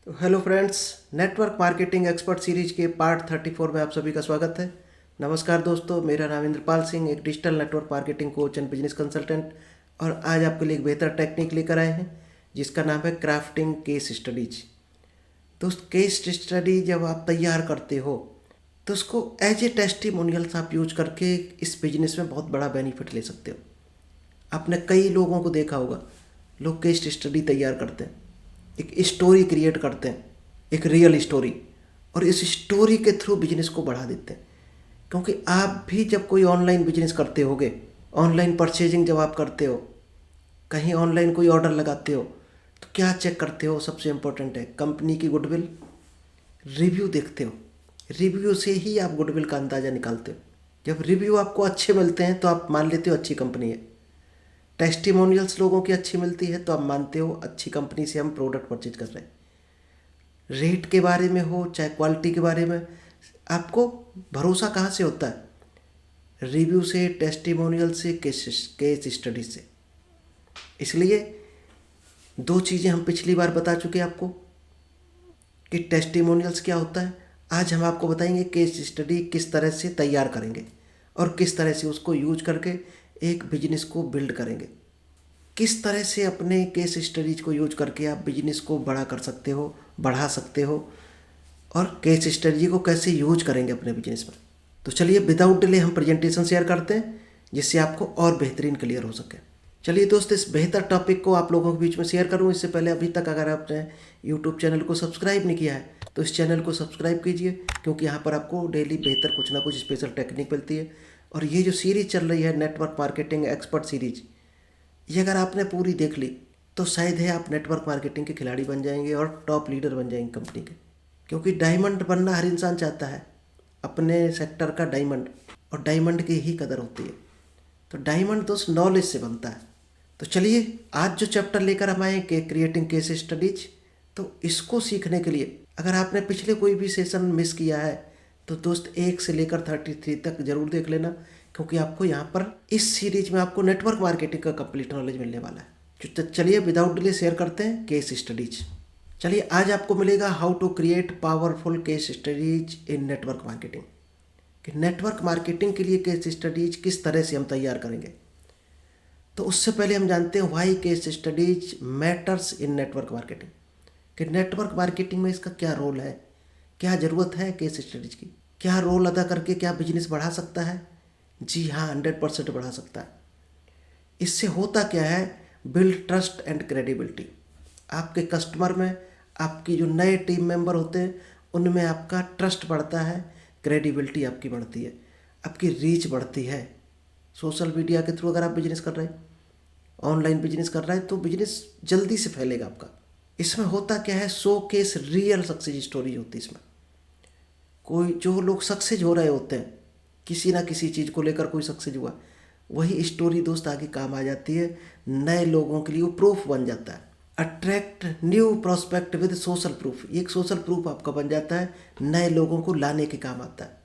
तो hello friends, network marketing expert series के part 34 में आप सभी का स्वागत है। नमस्कार दोस्तों, मेरा नाम इंद्रपाल सिंह, एक digital network marketing coach and business consultant, और आज आपके लिए एक बेहतर टेक्निक लेकर आए हैं जिसका नाम है क्राफ्टिंग केस स्टडीज। दोस्त, केस स्टडी जब आप तैयार करते हो तो उसको एज ए टेस्टिमोनियल्स आप यूज करके इस बिजनेस में बहुत बड़ा बेनिफिट ले सकते हो। आपने कई लोगों को देखा होगा, लोग केस स्टडी तैयार करते हैं, एक स्टोरी क्रिएट करते हैं, एक रियल स्टोरी, और इस स्टोरी के थ्रू बिजनेस को बढ़ा देते हैं। क्योंकि आप भी जब कोई ऑनलाइन बिजनेस करते होगे, ऑनलाइन परचेजिंग जब आप करते हो, कहीं ऑनलाइन कोई ऑर्डर लगाते हो, तो क्या चेक करते हो? सबसे इम्पोर्टेंट है कंपनी की गुडविल, रिव्यू देखते हो। रिव्यू से ही आप गुडविल का अंदाज़ा निकालते हो। जब रिव्यू आपको अच्छे मिलते हैं तो आप मान लेते हो अच्छी कंपनी है। टेस्टिमोनियल्स लोगों की अच्छी मिलती है तो आप मानते हो अच्छी कंपनी से हम प्रोडक्ट परचेज कर रहे हैं। रेट के बारे में हो चाहे क्वालिटी के बारे में, आपको भरोसा कहाँ से होता है? रिव्यू से, टेस्टिमोनियल से, केस स्टडी से। इसलिए दो चीज़ें हम पिछली बार बता चुके आपको कि टेस्टिमोनियल्स क्या होता है। आज हम आपको बताएंगे केस स्टडी किस तरह से तैयार करेंगे और किस तरह से उसको यूज करके एक बिजनेस को बिल्ड करेंगे। किस तरह से अपने केस स्टडीज को यूज करके आप बिजनेस को बड़ा कर सकते हो, बढ़ा सकते हो, और केस स्टडी को कैसे यूज करेंगे अपने बिजनेस में। तो चलिए विदाउट डिले हम प्रेजेंटेशन शेयर करते हैं जिससे आपको और बेहतरीन क्लियर हो सके। चलिए दोस्त, इस बेहतर टॉपिक को आप लोगों के बीच में शेयर करूं इससे पहले अभी तक अगर आपने यूट्यूब चैनल को सब्सक्राइब नहीं किया है तो इस चैनल को सब्सक्राइब कीजिए, क्योंकि यहाँ पर आपको डेली बेहतर कुछ ना कुछ स्पेशल टेक्निक मिलती है। और ये जो सीरीज़ चल रही है नेटवर्क मार्केटिंग एक्सपर्ट सीरीज, ये अगर आपने पूरी देख ली तो शायद है आप नेटवर्क मार्केटिंग के खिलाड़ी बन जाएंगे और टॉप लीडर बन जाएंगे कंपनी के। क्योंकि डायमंड बनना हर इंसान चाहता है, अपने सेक्टर का डायमंड, और डायमंड की ही कदर होती है। तो डायमंड दोस्त नॉलेज से बनता है। तो चलिए आज जो चैप्टर लेकर हम आए कि क्रिएटिंग केस स्टडीज, तो इसको सीखने के लिए अगर आपने पिछले कोई भी सेशन मिस किया है तो दोस्त 1 से लेकर 33 तक जरूर देख लेना, क्योंकि आपको यहाँ पर इस सीरीज में आपको नेटवर्क मार्केटिंग का कंप्लीट नॉलेज मिलने वाला है। तो चलिए विदाउट डिले शेयर करते हैं केस स्टडीज। चलिए आज आपको मिलेगा how to create powerful case studies in network marketing, कि नेटवर्क मार्केटिंग के लिए केस स्टडीज किस तरह से हम तैयार करेंगे। तो उससे पहले हम जानते हैं why case studies matters in network marketing, कि नेटवर्क मार्केटिंग में इसका क्या रोल है, क्या ज़रूरत है केस स्टडीज की, क्या रोल अदा करके क्या बिजनेस बढ़ा सकता है। जी हाँ, 100% बढ़ा सकता है। इससे होता क्या है? Build trust and credibility. आपके कस्टमर में, आपकी जो नए टीम मेंबर होते हैं उनमें आपका ट्रस्ट बढ़ता है, क्रेडिबिलिटी आपकी बढ़ती है, आपकी रीच बढ़ती है। सोशल मीडिया के थ्रू अगर आप बिजनेस कर रहे हैं, ऑनलाइन बिजनेस कर रहे हैं, तो बिजनेस जल्दी से फैलेगा आपका। इसमें होता क्या है? Show case real success story होती है इसमें। कोई जो लोग सक्सेस हो रहे होते हैं, किसी ना किसी चीज़ को लेकर कोई सक्सेस हुआ, वही स्टोरी दोस्त आगे काम आ जाती है। नए लोगों के लिए वो प्रूफ बन जाता है। Attract new prospect with social proof, एक सोशल प्रूफ आपका बन जाता है, नए लोगों को लाने के काम आता है।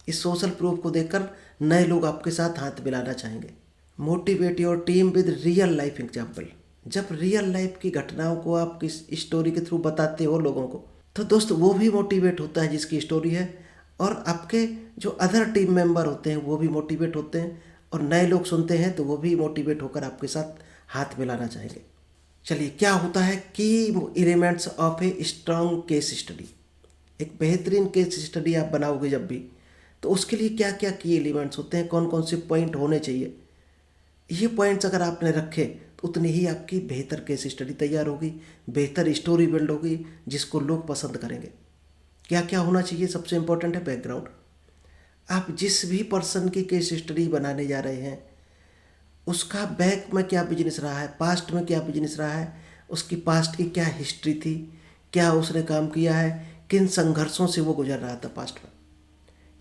इस सोशल प्रूफ को देखकर नए लोग आपके साथ हाथ मिलाना चाहेंगे। Motivate your team with real life example. जब रियल लाइफ की घटनाओं को आप किस स्टोरी के थ्रू बताते हो लोगों को, तो दोस्त वो भी मोटिवेट होता है जिसकी स्टोरी है, और आपके जो अदर टीम मेंबर होते हैं वो भी मोटिवेट होते हैं, और नए लोग सुनते हैं तो वो भी मोटिवेट होकर आपके साथ हाथ मिलाना चाहेंगे। चलिए, क्या होता है की elements of a strong case study. एक बेहतरीन केस स्टडी आप बनाओगे जब भी, तो उसके लिए क्या क्या की एलिमेंट्स होते हैं, कौन कौन से पॉइंट होने चाहिए। ये पॉइंट्स अगर आपने रखे तो उतनी ही आपकी बेहतर केस स्टडी तैयार होगी, बेहतर स्टोरी बिल्ड होगी जिसको लोग पसंद करेंगे। क्या क्या होना चाहिए? सबसे इम्पोर्टेंट है बैकग्राउंड। आप जिस भी पर्सन की केस स्टडी बनाने जा रहे हैं उसका बैक में क्या बिजनेस रहा है, पास्ट में क्या बिजनेस रहा है, उसकी पास्ट की क्या हिस्ट्री थी, क्या उसने काम किया है, किन संघर्षों से वो गुजर रहा था पास्ट में।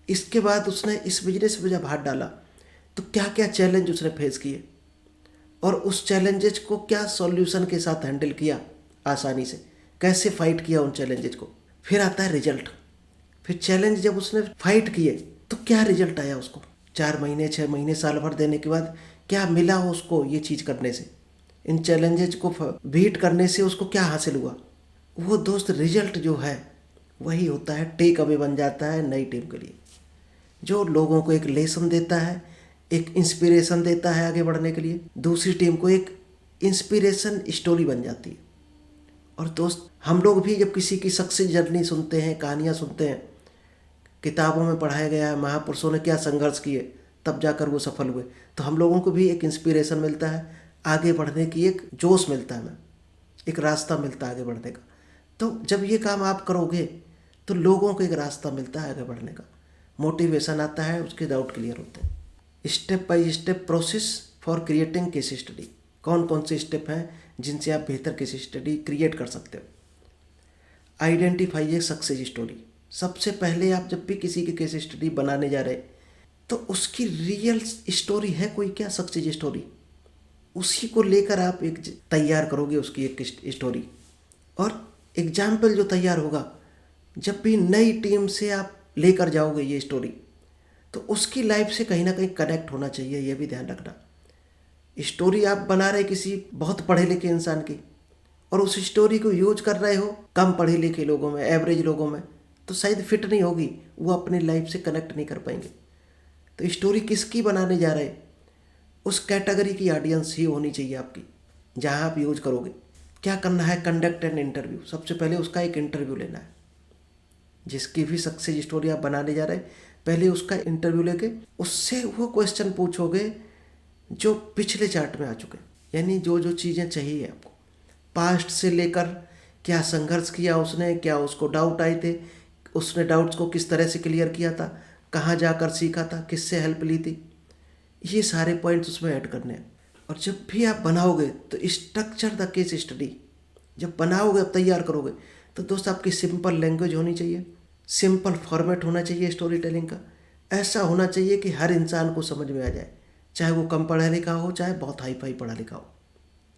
इसके बाद उसने इस बिजनेस में जब हाथ डाला तो क्या क्या चैलेंज उसने फेस किए, और उस चैलेंजेस को क्या सॉल्यूशन के साथ हैंडल किया आसानी से, कैसे फाइट किया उन चैलेंजेस को। फिर आता है रिजल्ट। फिर चैलेंज जब उसने फाइट किए तो क्या रिजल्ट आया उसको, 4 महीने 6 महीने साल भर देने के बाद क्या मिला उसको ये चीज़ करने से, इन चैलेंजेस को बीट करने से उसको क्या हासिल हुआ, वो दोस्त रिजल्ट जो है वही होता है, टेक अवे बन जाता है नई टीम के लिए, जो लोगों को एक लेसन देता है, एक इंस्पिरेशन देता है आगे बढ़ने के लिए, दूसरी टीम को एक इंस्पिरेशन स्टोरी बन जाती है। और दोस्त हम लोग भी जब किसी की सक्सेस जर्नी सुनते हैं, कहानियाँ सुनते हैं, किताबों में पढ़ाया गया है महापुरुषों ने क्या संघर्ष किए तब जाकर वो सफल हुए, तो हम लोगों को भी एक इंस्पिरेशन मिलता है, आगे बढ़ने की एक जोश मिलता है, एक रास्ता मिलता है आगे बढ़ने का। तो जब ये काम आप करोगे तो लोगों को एक रास्ता मिलता है आगे बढ़ने का, मोटिवेशन आता है, उसके डाउट क्लियर होते हैं। Step by step process for creating case study. कौन कौन से स्टेप हैं जिनसे आप बेहतर केस स्टडी क्रिएट कर सकते हो। Identify a success story. सबसे पहले आप जब भी किसी की केस स्टडी बनाने जा रहे तो उसकी रियल स्टोरी है कोई क्या सक्सेस स्टोरी, उसी को लेकर आप एक तैयार करोगे उसकी एक स्टोरी। और एग्जाम्पल जो तैयार होगा जब भी नई टीम से आप लेकर जाओगे ये स्टोरी, तो उसकी लाइफ से कहीं ना कहीं कनेक्ट होना चाहिए, ये भी ध्यान रखना। स्टोरी आप बना रहे किसी बहुत पढ़े लिखे इंसान की और उस स्टोरी को यूज कर रहे हो कम पढ़े लिखे लोगों में, एवरेज लोगों में, तो शायद फिट नहीं होगी, वो अपनी लाइफ से कनेक्ट नहीं कर पाएंगे। तो स्टोरी किसकी बनाने जा रहे, उस कैटेगरी की ऑडियंस ही होनी चाहिए आपकी जहां आप यूज करोगे। क्या करना है, कंडक्ट एन इंटरव्यू। सबसे पहले उसका एक इंटरव्यू लेना है। जिसकी भी सक्सेस स्टोरी आप बनाने जा रहे हैं, पहले उसका इंटरव्यू लेके उससे वो क्वेश्चन पूछोगे जो पिछले चार्ट में आ चुके, यानी जो जो चीज़ें चाहिए आपको, पास्ट से लेकर क्या संघर्ष किया उसने, क्या उसको डाउट आए थे, उसने डाउट्स को किस तरह से क्लियर किया था, कहाँ जाकर सीखा था, किससे हेल्प ली थी, ये सारे पॉइंट्स उसमें ऐड करने हैं। और जब भी आप बनाओगे तो स्ट्रक्चर द केस स्टडी, जब बनाओगे अब तैयार करोगे तो दोस्त आपकी सिंपल लैंग्वेज होनी चाहिए, सिंपल फॉर्मेट होना चाहिए स्टोरी टेलिंग का। ऐसा होना चाहिए कि हर इंसान को समझ में आ जाए, चाहे वो कम पढ़ा लिखा हो, चाहे बहुत हाई फाई पढ़ा लिखा हो।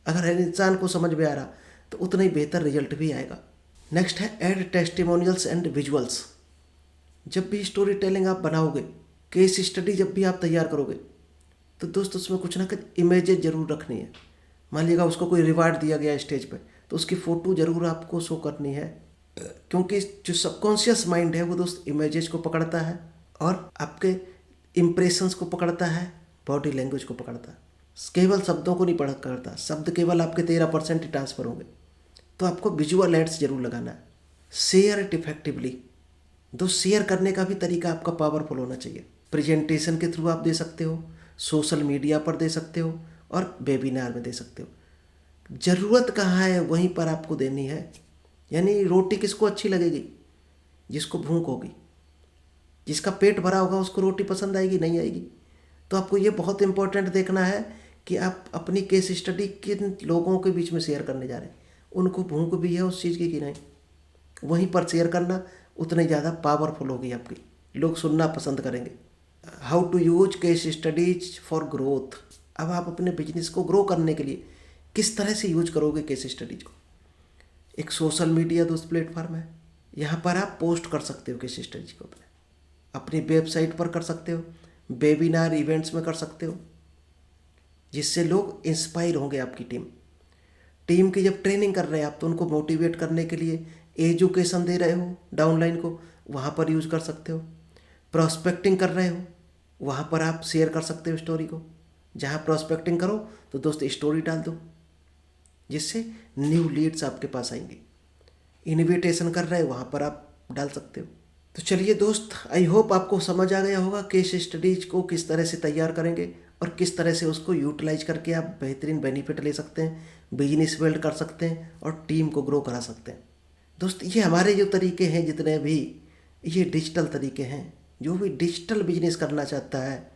अगर हर इंसान को समझ में आ रहा तो उतना ही बेहतर रिजल्ट भी आएगा। नेक्स्ट है ऐड टेस्टिमोनियल्स एंड विजुअल्स। जब भी स्टोरी टेलिंग आप बनाओगे, केस स्टडी जब भी आप तैयार करोगे, तो दोस्त उसमें कुछ ना कुछ इमेजेस जरूर रखनी है। मान लीजिएगा उसको कोई रिवार्ड दिया गया स्टेज पे, तो उसकी फ़ोटो ज़रूर आपको शो करनी है, क्योंकि जो सबकॉन्शियस माइंड है वो दोस्त इमेजेस को पकड़ता है और आपके इम्प्रेशंस को पकड़ता है, बॉडी लैंग्वेज को पकड़ता है, केवल शब्दों को नहीं पकड़ता। शब्द केवल आपके 13% ही ट्रांसफर होंगे, तो आपको विजुअल एड्स जरूर लगाना है। Share it effectively. दोस्त शेयर करने का भी तरीका आपका पावरफुल होना चाहिए। प्रेजेंटेशन के थ्रू आप दे सकते हो, सोशल मीडिया पर दे सकते हो और वेबिनार में दे सकते हो। ज़रूरत कहाँ है वहीं पर आपको देनी है। यानी रोटी किसको अच्छी लगेगी, जिसको भूख होगी, जिसका पेट भरा होगा उसको रोटी पसंद आएगी, नहीं आएगी। तो आपको ये बहुत इंपॉर्टेंट देखना है कि आप अपनी केस स्टडी किन लोगों के बीच में शेयर करने जा रहे हैं, उनको भूख भी है उस चीज़ की कि नहीं, वहीं पर शेयर करना उतना ही ज़्यादा पावरफुल होगी आपकी, लोग सुनना पसंद करेंगे। How to use case studies for growth. अब आप अपने बिजनेस को ग्रो करने के लिए किस तरह से यूज करोगे केस स्टडीज को। एक सोशल मीडिया दोस्त प्लेटफॉर्म है, यहाँ पर आप पोस्ट कर सकते हो केस स्टडीज को, अपनी वेबसाइट पर कर सकते हो, वेबिनार इवेंट्स में कर सकते हो, जिससे लोग इंस्पायर होंगे। आपकी टीम की जब ट्रेनिंग कर रहे हैं आप, तो उनको मोटिवेट करने के लिए एजुकेशन दे रहे हो डाउनलाइन को, वहाँ पर यूज़ कर सकते हो। प्रॉस्पेक्टिंग कर रहे हो, वहाँ पर आप शेयर कर सकते हो स्टोरी को। जहाँ प्रॉस्पेक्टिंग करो तो दोस्त स्टोरी डाल दो, जिससे न्यू लीड्स आपके पास आएंगे। इन्विटेशन कर रहे हो, वहाँ पर आप डाल सकते हो। तो चलिए दोस्त, आई होप आपको समझ आ गया होगा केस स्टडीज को किस तरह से तैयार करेंगे और किस तरह से उसको यूटिलाइज करके आप बेहतरीन बेनिफिट ले सकते हैं, बिजनेस बिल्ड कर सकते हैं और टीम को ग्रो करा सकते हैं। दोस्त ये हमारे जो तरीके हैं, जितने भी ये डिजिटल तरीके हैं, जो भी डिजिटल बिजनेस करना चाहता है,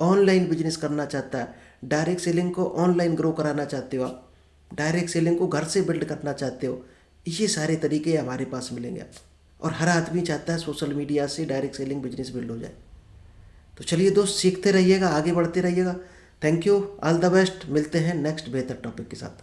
ऑनलाइन बिजनेस करना चाहता है, डायरेक्ट सेलिंग को ऑनलाइन ग्रो कराना चाहते हो आप, डायरेक्ट सेलिंग को घर से बिल्ड करना चाहते हो, ये सारे तरीके हमारे पास मिलेंगे आप। और हर आदमी चाहता है सोशल मीडिया से डायरेक्ट सेलिंग बिजनेस बिल्ड हो जाए। तो चलिए दोस्त, सीखते रहिएगा, आगे बढ़ते रहिएगा। Thank you, all the best. मिलते हैं नेक्स्ट बेहतर टॉपिक के साथ।